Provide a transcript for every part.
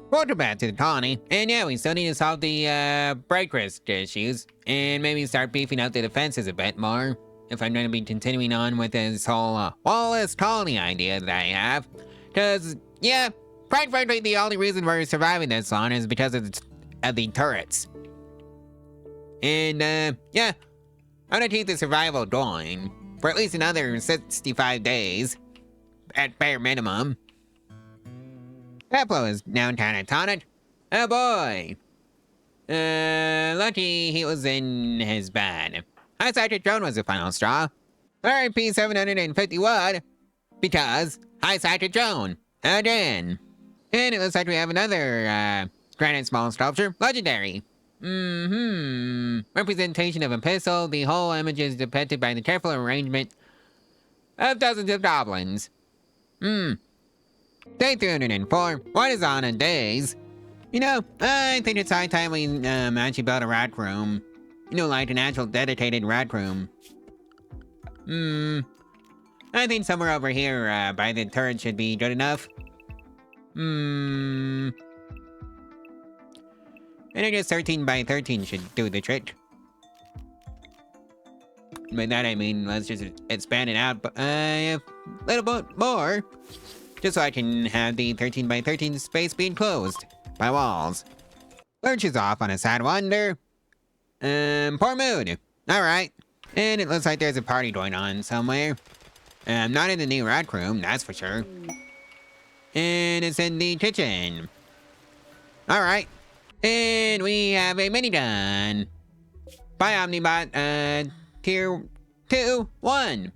Welcome back to the colony. And yeah, we still need to solve the break risk issues. And maybe start beefing up the defenses a bit more. If I'm going to be continuing on with this whole wall-less colony idea that I have. Because, yeah, quite frankly, the only reason we're surviving this long is because of the turrets. And, yeah, I'm gonna keep the survival going for at least another 65 days, at bare minimum. Pablo is now catatonic. Oh boy. Lucky he was in his bed. High-sided drone was the final straw. RIP 751, because high-sided drone, again. And it looks like we have another, granite small sculpture, legendary. Representation of a pistol. The whole image is depicted by the careful arrangement of dozens of goblins. Day 304. What is on a days? You know, I think it's high time we actually build a rat room. You know, like an actual dedicated rat room. I think somewhere over here by the turret should be good enough. And I guess 13 by 13 should do the trick. By that I mean, let's just expand it out a little bit more. Just so I can have the 13 by 13 space be enclosed by walls. Lurch is off on a sad wander. Poor mood. Alright. And it looks like there's a party going on somewhere. Not in the new rat room, that's for sure. And it's in the kitchen. Alright. And we have a minigun. By Omnibot, tier 2, 1.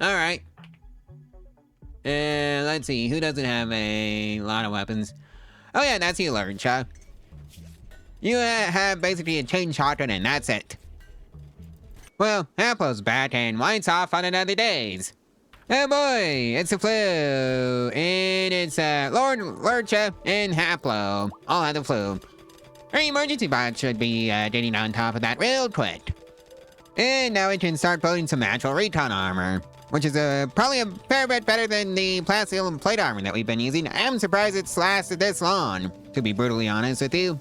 Alright. Let's see, who doesn't have a lot of weapons? Oh yeah, that's you, Lurcha. You have basically a chain shotgun and that's it. Well, Apple's back and White's off on another days. Oh boy, it's the flu, and it's Lord Lurcha and Haplo all have the flu. Our emergency bot should be getting on top of that real quick. And now we can start building some actual recon armor, which is probably a fair bit better than the plastic plate armor that we've been using. I'm surprised it's lasted this long, to be brutally honest with you.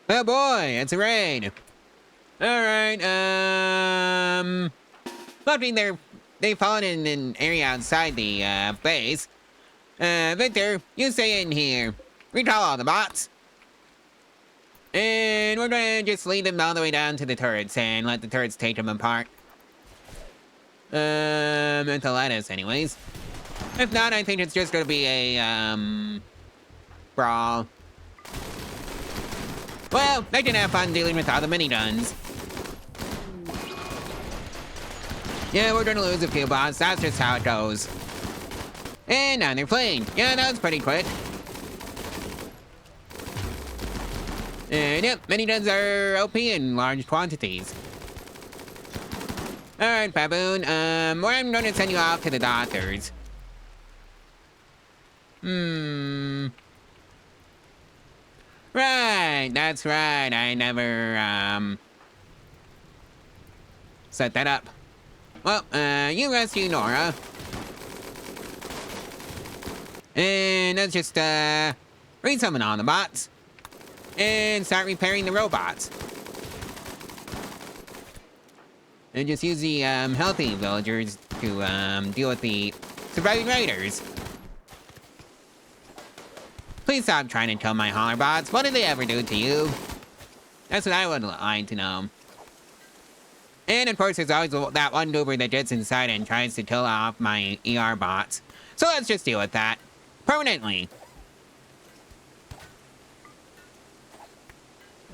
Oh boy, it's a raid. Alright, luckily they've fallen in an area outside the base. Victor, you stay in here. Recall all the bots. And we're gonna just lead them all the way down to the turrets and let the turrets take them apart. Until let us anyways. If not, I think it's just gonna be a, brawl. Well, they can have fun dealing with all the miniguns. Yeah, we're gonna lose a few bots, that's just how it goes. And now they're fleeing. Yeah, that was pretty quick. And yep, miniguns are OP in large quantities. Alright, Baboon, I'm gonna send you off to the doctors. Right, that's right, I never, set that up. Well, you rescue Nora. And let's just, resummon all the bots. And start repairing the robots. And just use the, healthy villagers to, deal with the surviving raiders. Please stop trying to kill my hauler bots. What did they ever do to you? That's what I would like to know. And of course, there's always that one goober that gets inside and tries to kill off my ER bots. So let's just deal with that. Permanently.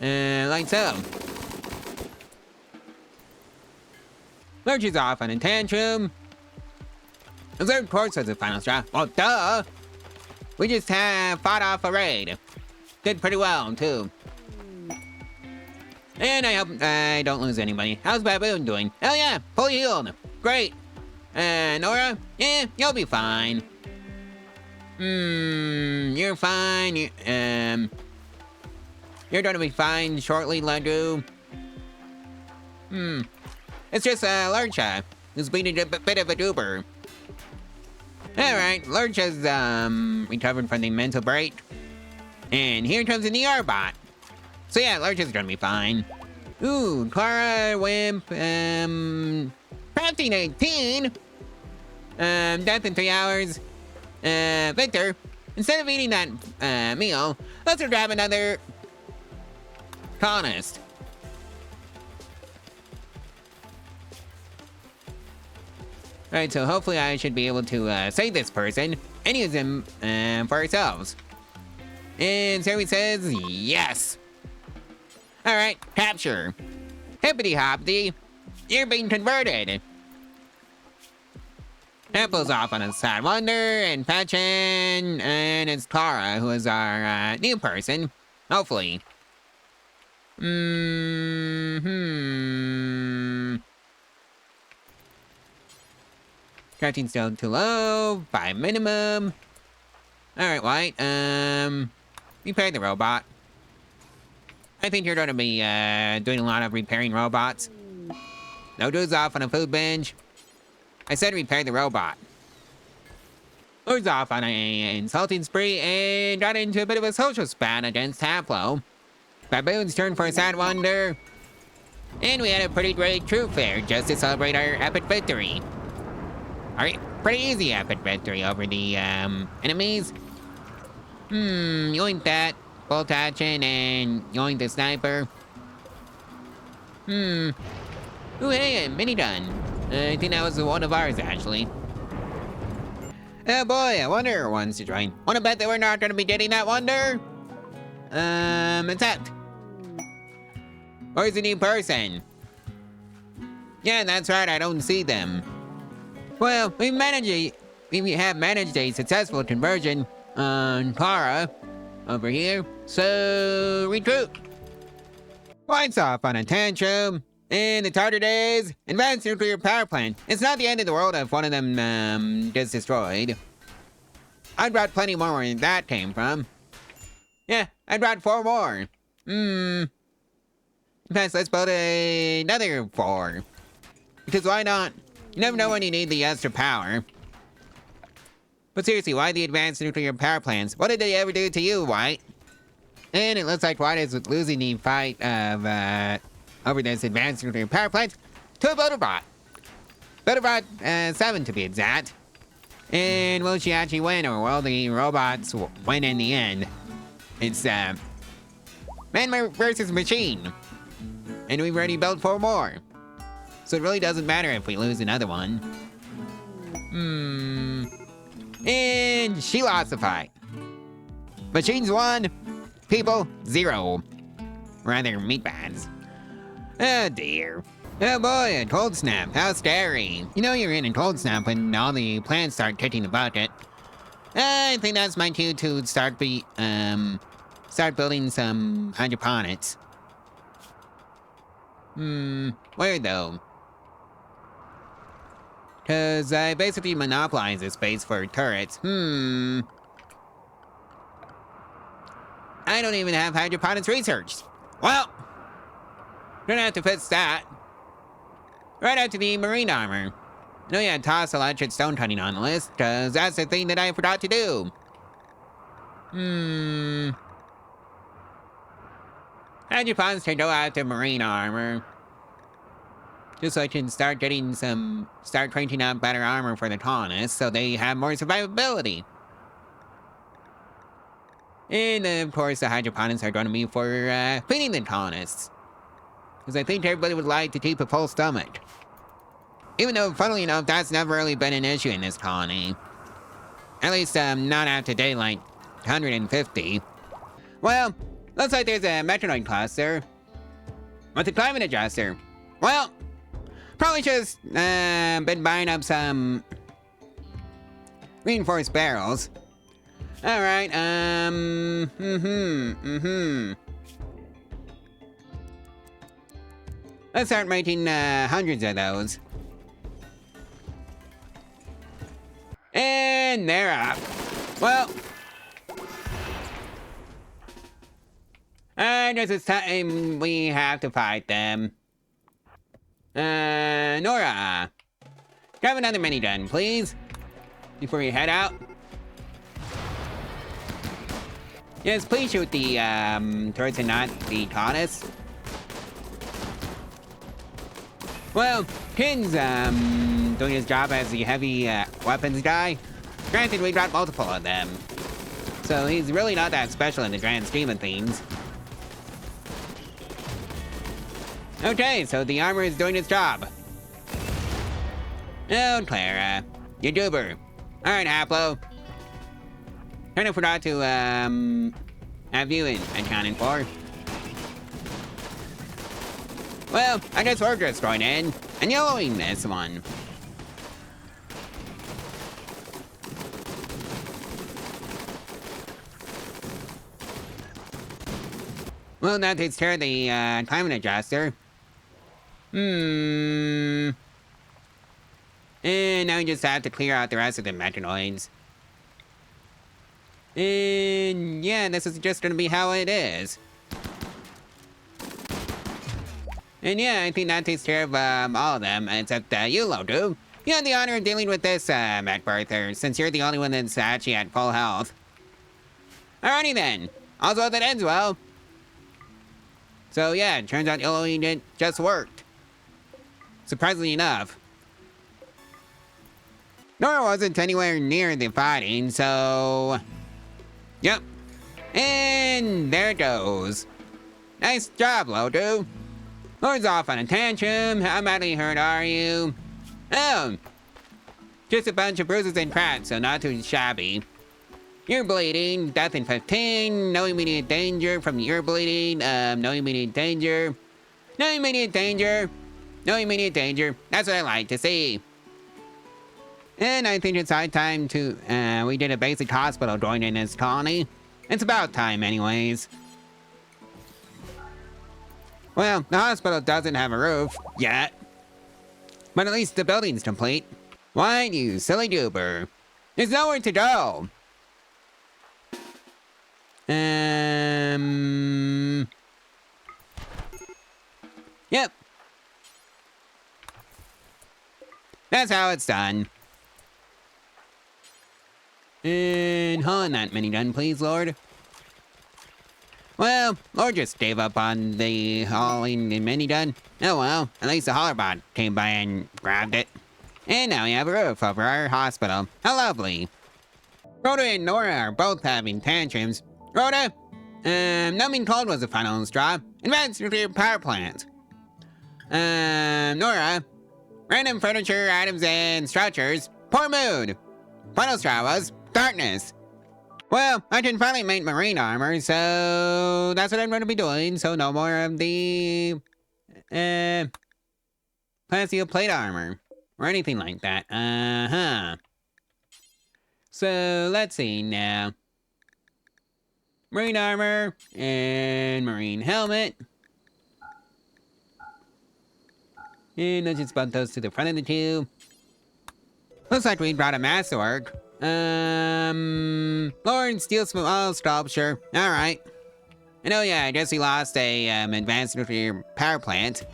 Like so. Lurch is off on a tantrum. Observed course was the final straw. Well, duh! We just fought off a raid. Did pretty well, too. And I hope I don't lose anybody. How's Baboon doing? Hell yeah, fully healed. Great. Nora? Yeah, you'll be fine. You're fine. You're gonna be fine shortly, Legu. It's just, Lurcha, who's been a bit of a goober. Alright, Lurch has, recovered from the mental break. And here comes a new robot. So yeah, Lurch is gonna be fine. Ooh, Clara, Wimp, Crafting 18. Death in 3 hours. Victor, instead of eating that meal, let's grab another colonist. Alright, so hopefully I should be able to save this person and use him for ourselves. And Zoe says yes. Alright, capture. Hippity hoppity, you're being converted. Apple's off on a sad wonder and fetching, and it's Clara who is our new person. Hopefully. Crafting still too low, 5 minimum. Alright, White, repair the robot. I think you're gonna be doing a lot of repairing robots. No dude's off on a food binge. I said repair the robot. Lord's off on an insulting spree and got into a bit of a social spat against Taplow. Baboon's turn for a sad wonder. And we had a pretty great troop fair just to celebrate our epic victory. Alright, pretty easy epic victory over the enemies. Yoink that. Bolt action and yoink the sniper. Ooh, hey, a minigun. I think that was one of ours, actually. Oh boy, a wonder wants to join. Wanna bet that we're not gonna be getting that wonder? Accept. Where's the new person? Yeah, that's right, I don't see them. Well, we have managed a successful conversion on Clara over here, so recruit. White's off on a tantrum. In the Tartar days, advanced nuclear power plant. It's not the end of the world if one of them gets destroyed. I brought plenty more where that came from. Yeah, I brought 4 more. In fact, let's build another 4. Because why not? You never know when you need the extra power. But seriously, why the advanced nuclear power plants? What did they ever do to you, White? And it looks like White is losing the fight of, over this advanced nuclear power plant to a Voterbot. Voterbot 7 to be exact. And will she actually win, or will the robots win in the end? It's man versus machine. And we've already built 4 more. So it really doesn't matter if we lose another one. And she lost the fight. Machines 1, people 0. Rather, meatbags. Oh dear. Oh boy, a cold snap. How scary. You know you're in a cold snap when all the plants start kicking the bucket. I think that's my cue to start building some hydroponics. Where though? Cause I basically monopolize this space for turrets. I don't even have hydroponics researched. Well, gonna have to fix that. Right after the marine armor. I know you had toss electric stone cutting on the list, cause that's the thing that I forgot to do. Hydroponics can go after marine armor. Just so I can start cranking out better armor for the colonists so they have more survivability. And of course the hydroponics are going to be for feeding the colonists. Because I think everybody would like to keep a full stomach. Even though, funnily enough, that's never really been an issue in this colony. At least, not after daylight 150. Well, looks like there's a metronoid cluster. What's a climate adjuster? Well, probably just, been buying up some reinforced barrels. Alright, Let's start making, hundreds of those. And they're up. Well, I guess it's time we have to fight them. Nora, grab another minigun, please, before you head out. Yes, please shoot the turrets and not the colonists. Well, Kin's doing his job as the heavy weapons guy. Granted, we've got multiple of them. So he's really not that special in the grand scheme of things. Okay, so the armor is doing its job. Oh, Clara. You goober. Alright, Haplo. Kinda forgot to, have you accounted for. Well, I guess we're just going in and yellowing this one. Well, that takes care of the, climate adjuster. And now we just have to clear out the rest of the mechanoids. And yeah, this is just gonna be how it is. And yeah, I think that takes care of all of them, except you, Lodu. You had the honor of dealing with this, Mech Berther, since you're the only one that's actually at full health. Alrighty then. Also, that ends well. So yeah, it turns out yellowing it just worked. Surprisingly enough. Nora wasn't anywhere near the fighting, so... Yep. And there it goes. Nice job, Lodu. Lord's off on a tantrum. How badly hurt are you? Oh. Just a bunch of bruises and cracks, so not too shabby. You're bleeding. Death in 15. No immediate danger from your bleeding. No immediate danger. No immediate danger. No immediate danger. That's what I like to see. And I think it's high time to, we did a basic hospital join in this colony. It's about time anyways. Well, the hospital doesn't have a roof, yet. But at least the building's complete. Why, you silly goober. There's nowhere to go. Yep. That's how it's done. And haul in that minigun, please, Lord. Well, Lord just gave up on the hauling the minigun. Oh well, at least the haulerbot came by and grabbed it. And now we have a roof over our hospital. How lovely. Rhoda and Nora are both having tantrums. Rhoda, numbing cold was the final straw. Advanced nuclear power plant. Nora, random furniture, items, and structures. Poor mood. Final straw was darkness. Well, I can finally make marine armor, so that's what I'm going to be doing. So no more of the, plasteel plate armor or anything like that. So let's see now. Marine armor and marine helmet. And let's just butt those to the front of the tube. Looks like we brought a masterwork. Lord Steel Small Sculpture. Alright. And oh yeah, I guess he lost a, advanced nuclear power plant.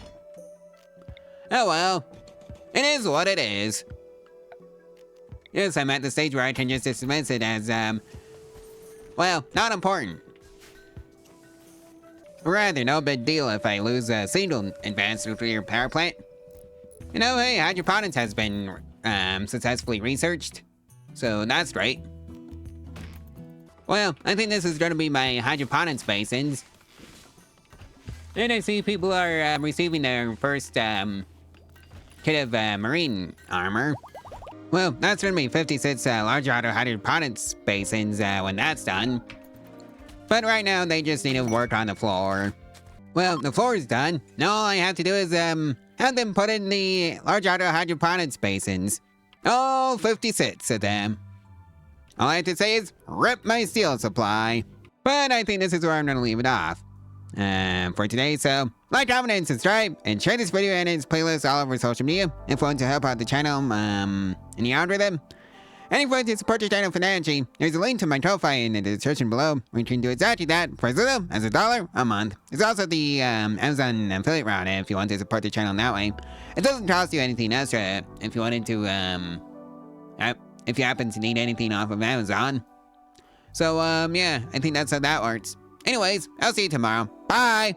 Oh well. It is what it is. Yes, I'm at the stage where I can just dismiss it as, well, not important. Rather, no big deal if I lose a single advanced nuclear power plant. You know, hey, hydroponics has been, successfully researched. So that's great. Well, I think this is going to be my hydroponics basins. And I see people are receiving their first kit of marine armor. Well, that's going to be 56 large auto hydroponics basins when that's done. But right now, they just need to work on the floor. Well, the floor is done. Now all I have to do is have them put in the large auto hydroponics basins. All 56 of them. All I have to say is, rip my steel supply. But I think this is where I'm gonna leave it off. For today, so, like, comment, and subscribe, and share this video and its playlist all over social media if you want to help out the channel, in the algorithm. And if you want to support the channel financially, there's a link to my Ko-Fi in the description below, where you can do exactly that for as little as $1 a month. There's also the Amazon affiliate route if you want to support the channel that way. It doesn't cost you anything extra if you wanted to, if you happen to need anything off of Amazon. So, yeah, I think that's how that works. Anyways, I'll see you tomorrow. Bye!